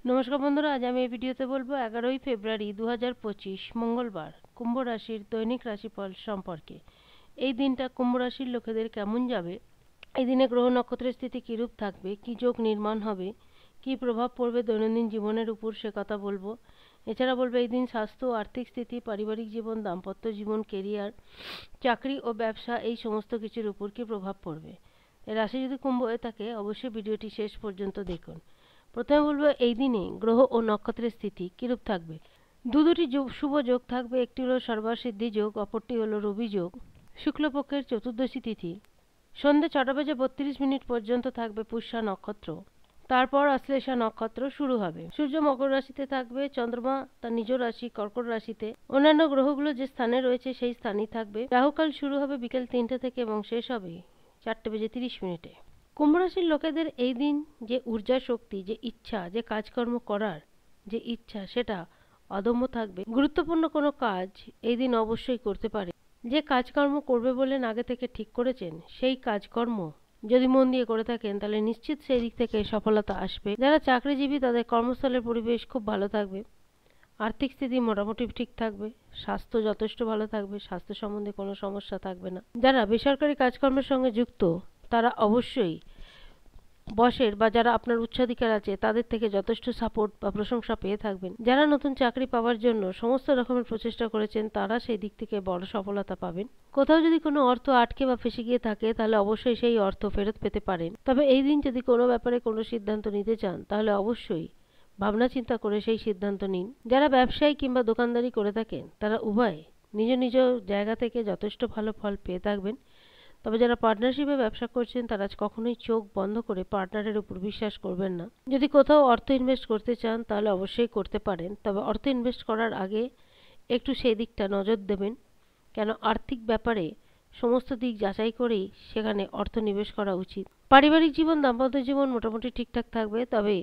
নমস্কার বন্ধুরা, আজ আমি এই ভিডিওতে বলবো 11ই ফেব্রুয়ারি 2025 মঙ্গলবার কুম্ভ রাশির দৈনিক রাশিফল সম্পর্কে। এই দিনটা কুম্ভ রাশির লোকেদের কেমন যাবে, এই দিনে গ্রহ নক্ষত্রের স্থিতি কীরূপ থাকবে, কী যোগ নির্মাণ হবে, কী প্রভাব পড়বে দৈনন্দিন জীবনের উপর, সে কথা বলবো। এছাড়া বলবো এই দিন স্বাস্থ্য, আর্থিক স্থিতি, পারিবারিক জীবন, দাম্পত্য জীবন, কেরিয়ার, চাকরি ও ব্যবসা এই সমস্ত কিছুর উপর কী প্রভাব পড়বে। এই রাশি যদি কুম্ভ হয়ে থাকে অবশ্যই ভিডিওটি শেষ পর্যন্ত দেখুন। প্রথমে বলবো এই দিনে গ্রহ ও নক্ষত্রের স্থিতি কিরূপ থাকবে। দুটি শুভ যোগ থাকবে, একটি হলো সর্বাসিদ্ধি যোগ, অপরটি হলো রবি যোগ। শুক্লপক্ষের চতুর্দশী তিথি সন্ধ্যে 6:32 পর্যন্ত থাকবে পুষ্যা নক্ষত্র, তারপর আশ্লেষা নক্ষত্র শুরু হবে। সূর্য মকর রাশিতে থাকবে, চন্দ্রমা তার নিজ রাশি কর্কট রাশিতে, অন্যান্য গ্রহগুলো যে স্থানে রয়েছে সেই স্থানেই থাকবে। রাহুকাল শুরু হবে বিকেল 3টে থেকে এবং শেষ হবে 4:30। কুম্ভ রাশির লোকেদের এই দিন যে ঊর্জা শক্তি, যে ইচ্ছা, যে কাজকর্ম করার যে ইচ্ছা, সেটা অদম্য থাকবে। গুরুত্বপূর্ণ কোনো কাজ এই দিন অবশ্যই করতে পারে। যে কাজকর্ম করবে বলেন আগে থেকে ঠিক করেছেন, সেই কাজকর্ম যদি মন দিয়ে করে থাকেন তাহলে নিশ্চিত সেই দিক থেকে সফলতা আসবে। যারা চাকরিজীবী তাদের কর্মস্থলের পরিবেশ খুব ভালো থাকবে। আর্থিক স্থিতি মোটামুটি ঠিক থাকবে। স্বাস্থ্য যথেষ্ট ভালো থাকবে, স্বাস্থ্য সম্বন্ধে কোনো সমস্যা থাকবে না। যারা বেসরকারি কাজকর্মের সঙ্গে যুক্ত তারা অবশ্যই বসের বা যারা আপনার উচ্চাধিকার আছে তাদের থেকে যথেষ্ট সাপোর্ট বা প্রশংসা পেয়ে থাকবেন। যারা নতুন চাকরি পাওয়ার জন্য সমস্ত রকমের প্রচেষ্টা করেছেন তারা সেই দিক থেকে বড় সফলতা পাবেন। কোথাও যদি কোনো অর্থ আটকে বা ফেসে গিয়ে থাকে তাহলে অবশ্যই সেই অর্থ ফেরত পেতে পারেন। তবে এই দিন যদি কোনো ব্যাপারে কোনো সিদ্ধান্ত নিতে চান তাহলে অবশ্যই ভাবনা চিন্তা করে সেই সিদ্ধান্ত নিন। যারা ব্যবসায়ী কিংবা দোকানদারি করে থাকেন তারা উভয় নিজ নিজ জায়গা থেকে যথেষ্ট ভালো ফল পেয়ে থাকবেন। তবে যারা পার্টনারশিপে ব্যবসা করছেন তারা কখনোই চোখ বন্ধ করে পার্টনারের উপর বিশ্বাস করবেন না। যদি কোথাও অর্থ ইনভেস্ট করতে চান তাহলে অবশ্যই করতে পারেন, তবে অর্থ ইনভেস্ট করার আগে একটু সেই দিকটা নজর দেবেন, কেন আর্থিক ব্যাপারে সমস্ত দিক যাচাই করেই সেখানে অর্থ নিবেশ করা উচিত। পারিবারিক জীবন, দাম্পত্য জীবন মোটামুটি ঠিকঠাক থাকবে, তবে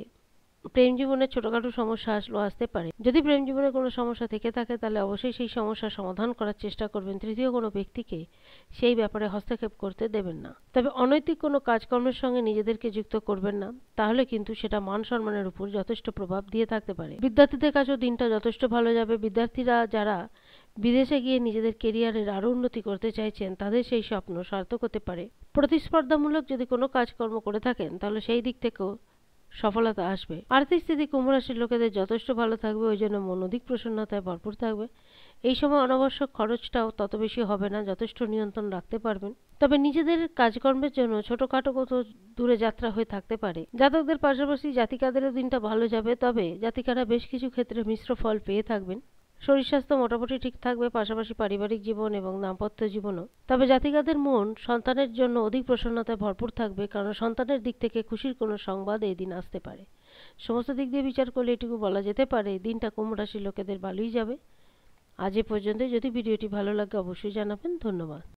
প্রেম জীবনে ছোটখাটো সমস্যা আসতে পারে। যদি প্রেম জীবনে কোনো সমস্যা থেকে থাকে তাহলে অবশ্যই সেই সমস্যার সমাধান করার চেষ্টা করবেন। তৃতীয় কোনো ব্যক্তিকে সেই ব্যাপারে হস্তক্ষেপ করতে দেবেন না। তবে অনৈতিক কোনো কাজকর্মের সঙ্গে নিজেদেরকে যুক্ত করবেন না, তাহলে কিন্তু সেটা মান সম্মানের উপর যথেষ্ট প্রভাব দিয়ে থাকতে পারে। বিদ্যার্থীদের কাছেও দিনটা যথেষ্ট ভালো যাবে। বিদ্যার্থীরা যারা বিদেশে গিয়ে নিজেদের কেরিয়ারের আরও উন্নতি করতে চাইছেন তাদের সেই স্বপ্ন সার্থক হতে পারে। প্রতিস্পর্ধামূলক যদি কোনো কাজকর্ম করে থাকেন তাহলে সেই দিক থেকেও সফলতা আসবে। আর্থিক স্থিতি কুম্ভ রাশির লোকেদের যথেষ্ট ভালো থাকবে, ওই জন্য মন অধিক প্রসন্নতায় ভরপুর থাকবে। এই সময় অনাবশ্যক খরচটাও তত বেশি হবে না, যথেষ্ট নিয়ন্ত্রণ রাখতে পারবেন। তবে নিজেদের কাজকর্মের জন্য ছোটখাটো কোথাও দূরে যাত্রা হয়ে থাকতে পারে। জাতকদের পাশাপাশি জাতিকাদেরও দিনটা ভালো যাবে, তবে জাতিকারা বেশ কিছু ক্ষেত্রে মিশ্র ফল পেয়ে থাকবেন। শরীর স্বাস্থ্য মোটামুটি ঠিক থাকবে, পাশাপাশি পারিবারিক জীবন এবং দাম্পত্য জীবনও। তবে জাতিকাদের মন সন্তানের জন্য অধিক প্রসন্নতায় ভরপুর থাকবে, কারণ সন্তানের দিক থেকে খুশির কোনো সংবাদ এই দিন আসতে পারে। সমস্ত দিক দিয়ে বিচার করলে এটুকু বলা যেতে পারে দিনটা কুম্ভ রাশির লোকেদের ভালোই যাবে। আজ এ পর্যন্ত। যদি ভিডিওটি ভালো লাগে অবশ্যই জানাবেন। ধন্যবাদ।